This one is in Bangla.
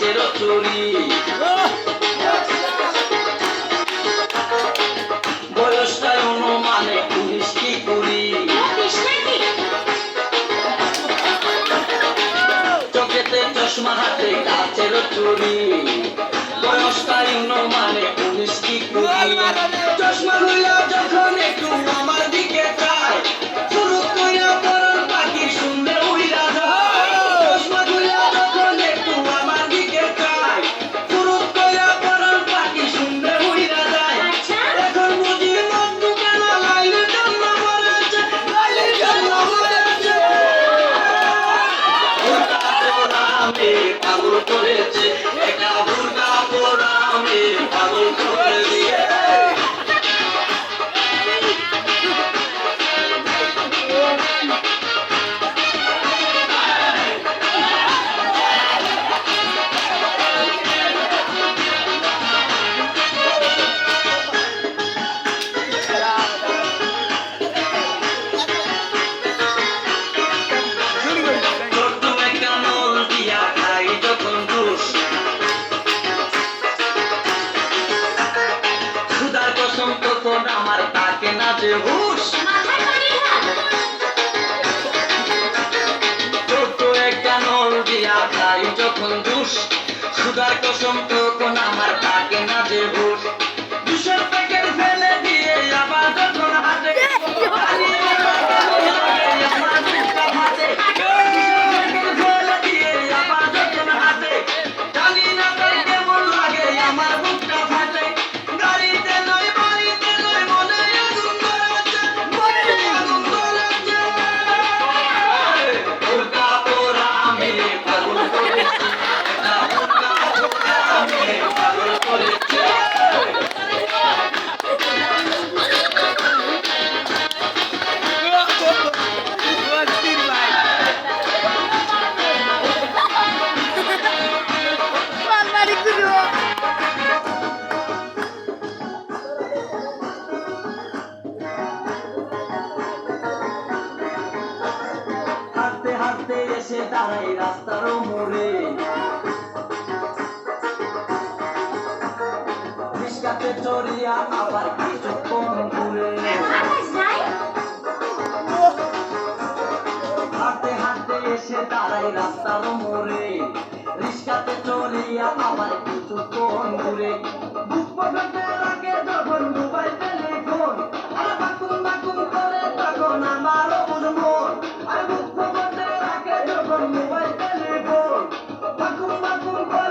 কাচের চুরি বয়সটাই অনুমানে 19 কি 20 চোখেতে চশমা হাতে কাচের চুরি বয়সটাই অনুমানে 19 কি 20 চশমা লইয়া যখন একটু আমার দিকে চায় শুরু কইরা পরার পাখি শুনলে উইরা যায় চশমা লইয়া যখন একটু আমার দিকে চায় শুরু কইরা পরার পাখি শুনলে উইরা যায় এখন বুঝি মন কেন লাইলের জন্য মরেছে লাইলের জন্য মরেছে ভুলটা পোড়া আমি পাগল করেছে এটা ভুলটা পোড়া আমি পাগল করেছে আমার তাকে না যে হুশ ছোট একটা নল দিয়া খাই যখন দুষ সুদার কসম তখন আমার তাকে না যে হুশ 200 প্যাকেট ফেলে দিয়ে আবার যখন হাতে হাঁটতে এসে দাঁড়াই রাস্তার মোড়ে রিস্কাতে চড়িয়া আবার কিছুক্ষণ ঘুরে হাঁটতে এসে দাঁড়াই রাস্তার মোড়ে রিস্কাতে চড়িয়া আবার কিছুক্ষণ ঘুরে বুক পকেটে রাখে যখন মোবাইল টেলিফোন আর বাকুম বাকুম করে তখন আমারও মন আর বুক পকেটে রাখে যখন মোবাইল টেলিফোন বাকুম বাকুম করে